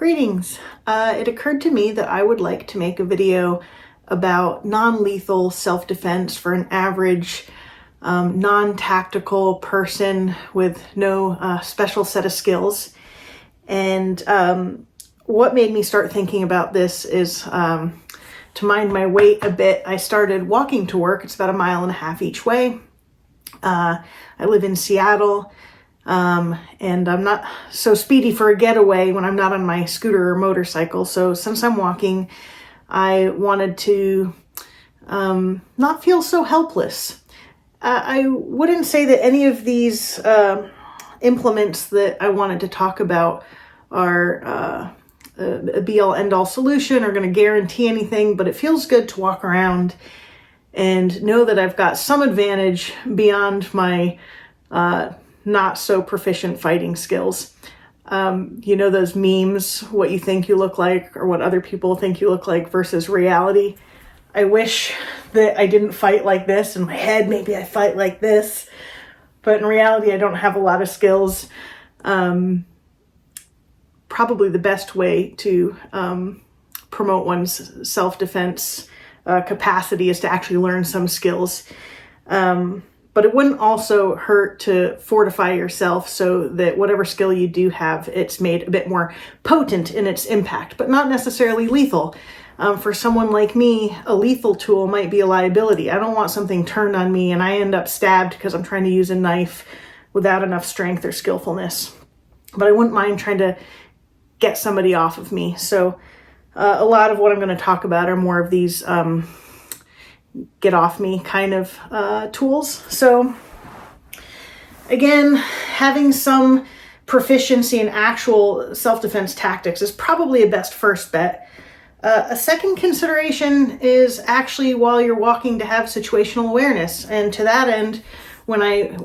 Greetings. It occurred to me that I would like to make a video about non-lethal self-defense for an average non-tactical person with no special set of skills. And what made me start thinking about this is to mind my weight a bit. I started walking to work. It's about 1.5 miles each way. I live in Seattle. And I'm not so speedy for a getaway when I'm not on my scooter or motorcycle. So since I'm walking, I wanted to not feel so helpless. I wouldn't say that any of these implements that I wanted to talk about are a be-all end-all solution or going to guarantee anything, but it feels good to walk around and know that I've got some advantage beyond my not so proficient fighting skills. You know those memes, what you think you look like or what other people think you look like versus reality. I wish that I didn't fight like this. In my head, maybe I fight like this, but in reality, I don't have a lot of skills. Probably the best way to promote one's self-defense capacity is to actually learn some skills. But it wouldn't also hurt to fortify yourself so that whatever skill you do have, it's made a bit more potent in its impact, but not necessarily lethal. For someone like me, a lethal tool might be a liability. I don't want something turned on me and I end up stabbed because I'm trying to use a knife without enough strength or skillfulness. But I wouldn't mind trying to get somebody off of me. So a lot of what I'm going to talk about are more of these get off me kind of tools. So again, having some proficiency in actual self-defense tactics is probably a best first bet. A second consideration is actually while you're walking to have situational awareness. And to that end, when I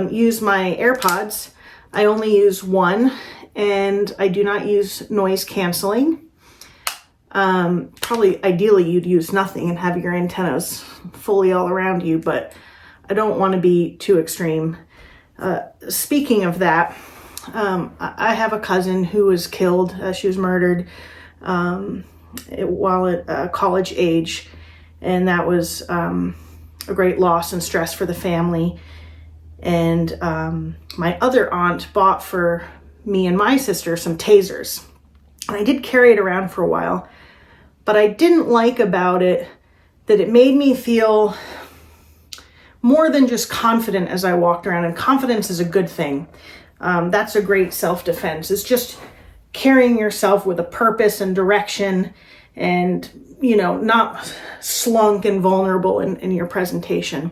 use my AirPods, I only use one and I do not use noise canceling. Probably ideally you'd use nothing and have your antennas fully all around you, but I don't want to be too extreme. Speaking of that, I have a cousin who was killed. She was murdered while at college age, and that was a great loss and stress for the family. And my other aunt bought for me and my sister some tasers. And I did carry it around for a while. But I didn't like about it that it made me feel more than just confident as I walked around. And confidence is a good thing. That's a great self-defense. It's just carrying yourself with a purpose and direction and, you know, not slunk and vulnerable in your presentation.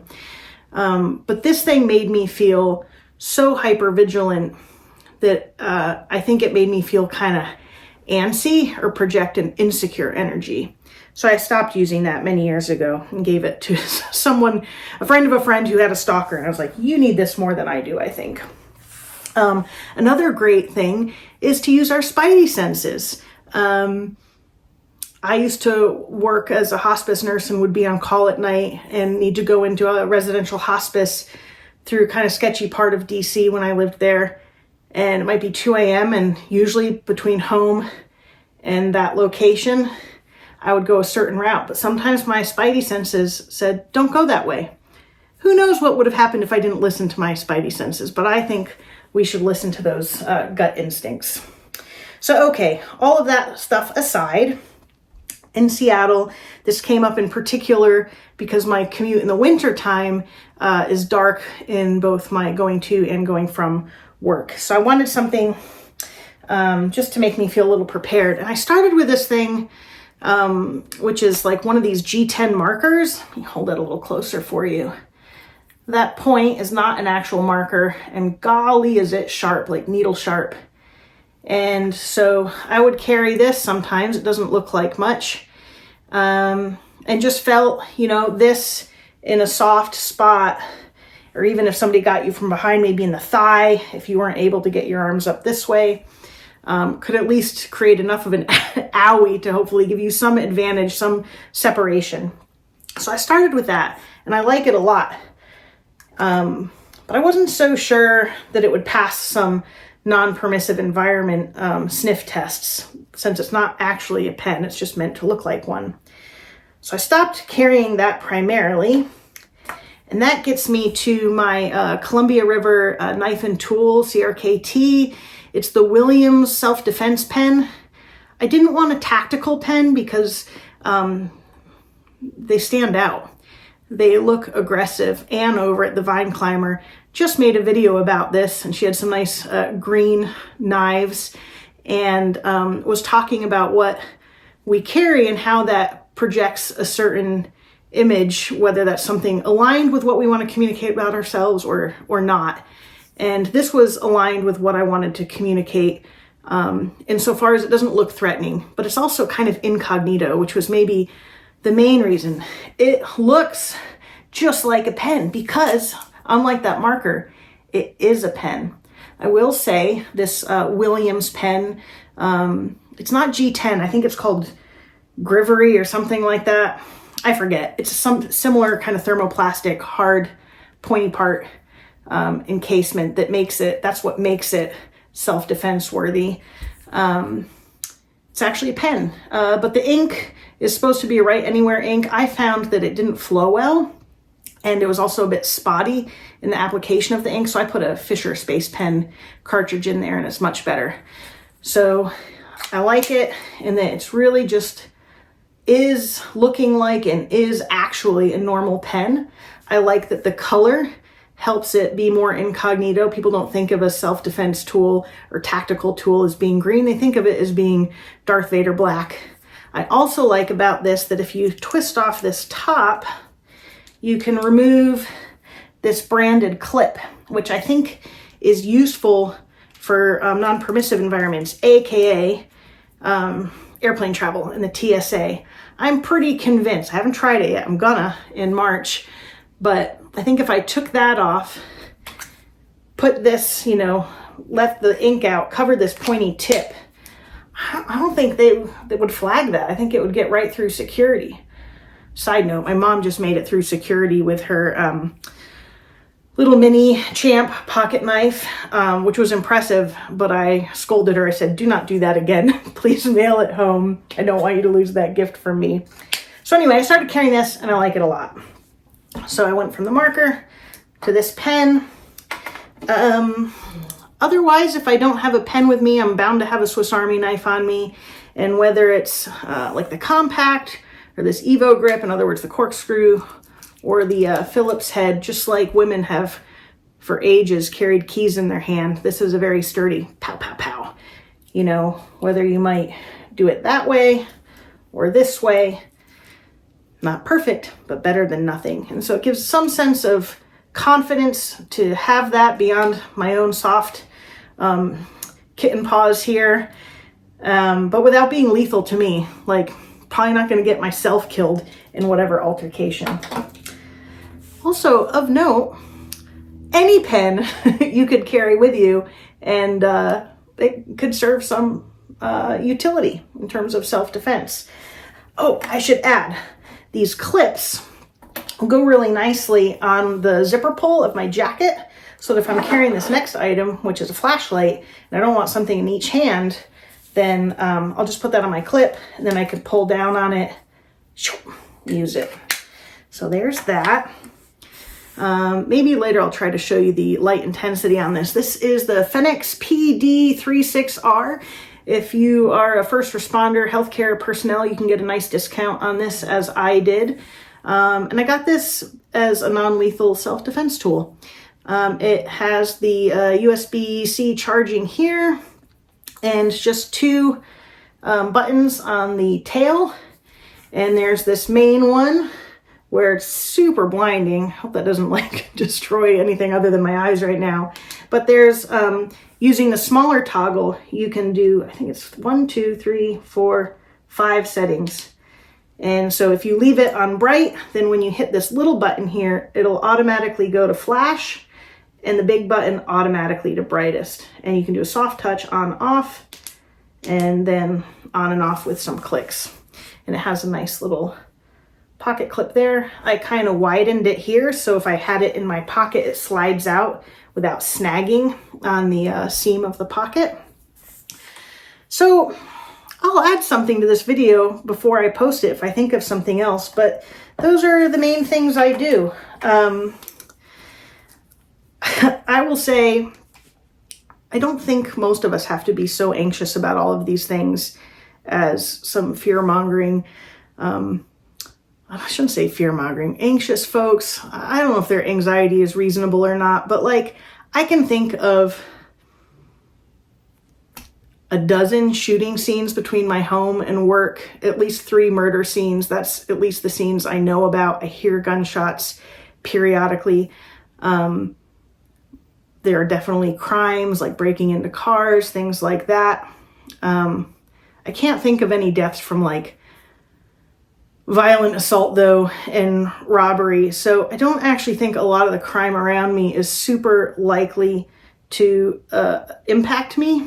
But this thing made me feel so hyper-vigilant that I think it made me feel kind of antsy or project an insecure energy. So I stopped using that many years ago and gave it to someone, a friend of a friend who had a stalker. And I was like, you need this more than I do, I think. Another great thing is to use our spidey senses. I used to work as a hospice nurse and would be on call at night and need to go into a residential hospice through a kind of sketchy part of DC when I lived there. And it might be 2 a.m. and usually between home and that location, I would go a certain route. But sometimes my spidey senses said, don't go that way. Who knows what would have happened if I didn't listen to my spidey senses, but I think we should listen to those gut instincts. So, okay, all of that stuff aside, in Seattle, this came up in particular because my commute in the winter time is dark in both my going to and going from work. So I wanted something just to make me feel a little prepared. And I started with this thing, which is like one of these G10 markers. Let me hold it a little closer for you. That point is not an actual marker, and golly, is it sharp, like needle sharp. And so I would carry this sometimes. It doesn't look like much. And just felt, you know, this in a soft spot, or even if somebody got you from behind, maybe in the thigh, if you weren't able to get your arms up this way, could at least create enough of an owie to hopefully give you some advantage, some separation. So I started with that, and I like it a lot. But I wasn't so sure that it would pass some non-permissive environment sniff tests, since it's not actually a pen, it's just meant to look like one. So I stopped carrying that primarily, and that gets me to my Columbia River knife and tool, CRKT. It's the Williams self-defense pen. I didn't want a tactical pen because they stand out. They look aggressive. Anne over at the Vine Climber just made a video about this, and she had some nice green knives, and was talking about what we carry and how that projects a certain image, whether that's something aligned with what we want to communicate about ourselves or not. And this was aligned with what I wanted to communicate, insofar as it doesn't look threatening, but it's also kind of incognito, which was maybe the main reason. It looks just like a pen because, unlike that marker, it is a pen. I will say this Williams pen, it's not G10, I think it's called Grivery or something like that. I forget. It's some similar kind of thermoplastic, hard, pointy part encasement that makes it, that's what makes it self-defense worthy. It's actually a pen, but the ink is supposed to be a Write Anywhere ink. I found that it didn't flow well, and it was also a bit spotty in the application of the ink, so I put a Fisher Space Pen cartridge in there, and it's much better. So I like it, and that it's really just is looking like and is actually a normal pen. I like that the color helps it be more incognito. People don't think of a self-defense tool or tactical tool as being green. They think of it as being Darth Vader black. I also like about this that if you twist off this top, you can remove this branded clip, which I think is useful for non-permissive environments, aka airplane travel and the TSA. I'm pretty convinced, I haven't tried it yet, I'm gonna in March, but I think if I took that off, put this, left the ink out, covered this pointy tip, I don't think they would flag that. I think it would get right through security. Side note, my mom just made it through security with her little mini Champ pocket knife, which was impressive, but I scolded her. I said, do not do that again. Please mail it home. I don't want you to lose that gift from me. So anyway, I started carrying this and I like it a lot. So I went from the marker to this pen. Otherwise, if I don't have a pen with me, I'm bound to have a Swiss Army knife on me. And whether it's like the compact or this Evo grip, in other words, the corkscrew, or the Phillips head, just like women have for ages carried keys in their hand, this is a very sturdy pow, pow, pow. Whether you might do it that way or this way, not perfect, but better than nothing. And so it gives some sense of confidence to have that beyond my own soft kitten paws here, but without being lethal to me. Like, probably not going to get myself killed in whatever altercation. Also, of note, any pen you could carry with you, and it could serve some utility in terms of self-defense. Oh, I should add, these clips will go really nicely on the zipper pull of my jacket, so that if I'm carrying this next item, which is a flashlight, and I don't want something in each hand, then I'll just put that on my clip, and then I could pull down on it, use it. So there's that. Maybe later I'll try to show you the light intensity on this. This is the Fenix PD36R. If you are a first responder, healthcare personnel, you can get a nice discount on this, as I did. And I got this as a non-lethal self-defense tool. It has the USB-C charging here, and just two buttons on the tail. And there's this main one where it's super blinding. Hope that doesn't destroy anything other than my eyes right now. But there's, using the smaller toggle, you can do, I think it's 1, 2, 3, 4, 5 settings. And so if you leave it on bright, then when you hit this little button here, it'll automatically go to flash, and the big button automatically to brightest. And you can do a soft touch on, off, and then on and off with some clicks. And it has a nice little pocket clip there. I kind of widened it here, so if I had it in my pocket, it slides out without snagging on the seam of the pocket. So I'll add something to this video before I post it if I think of something else, but those are the main things I do. I will say, I don't think most of us have to be so anxious about all of these things as some fear-mongering, I shouldn't say fear-mongering, anxious folks. I don't know if their anxiety is reasonable or not, but like, I can think of a dozen shooting scenes between my home and work, at least 3 murder scenes. That's at least the scenes I know about. I hear gunshots periodically. There are definitely crimes like breaking into cars, things like that. I can't think of any deaths from like violent assault though and robbery. So I don't actually think a lot of the crime around me is super likely to impact me.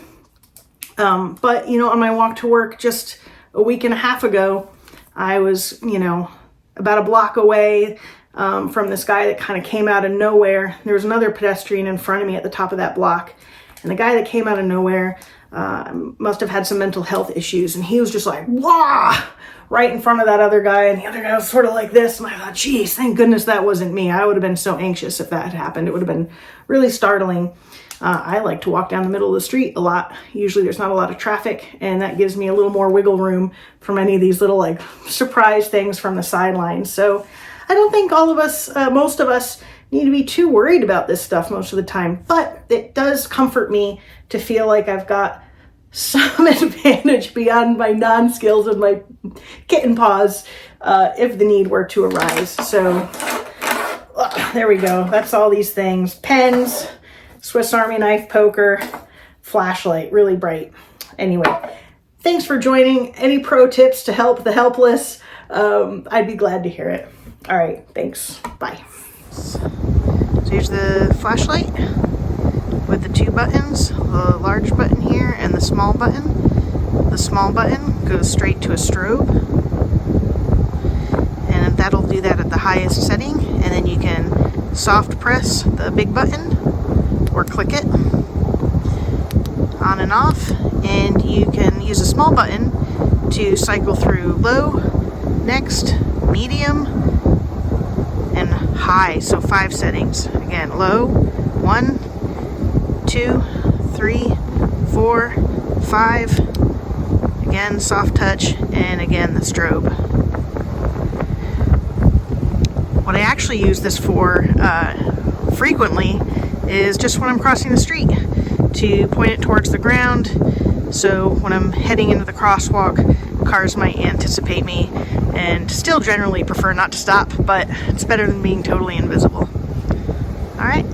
But you know, on my walk to work just a week and a half ago, I was, you know, about a block away from this guy that kind of came out of nowhere. There was another pedestrian in front of me at the top of that block. And the guy that came out of nowhere must have had some mental health issues. And he was just like, wah, right in front of that other guy. And the other guy was sort of like this. And I thought, geez, thank goodness that wasn't me. I would have been so anxious if that had happened. It would have been really startling. I like to walk down the middle of the street a lot. Usually there's not a lot of traffic, and that gives me a little more wiggle room from any of these little like surprise things from the sidelines. So I don't think all of us, most of us, need to be too worried about this stuff most of the time. But it does comfort me to feel like I've got some advantage beyond my non-skills and my kitten paws if the need were to arise. So there we go. That's all these things. Pens, Swiss Army knife poker, flashlight, really bright. Anyway, thanks for joining. Any pro tips to help the helpless? I'd be glad to hear it. All right, thanks. Bye. So here's the flashlight with the 2 buttons, the large button here and the small button. The small button goes straight to a strobe, and that'll do that at the highest setting. And then you can soft press the big button or click it on and off, and you can use a small button to cycle through low, next, medium, and high, so 5 settings. Again, low, 1, 2, 3, 4, 5, again, soft touch, and again, the strobe. What I actually use this for frequently is just when I'm crossing the street, to point it towards the ground, so when I'm heading into the crosswalk, cars might anticipate me and still generally prefer not to stop, but it's better than being totally invisible. All right.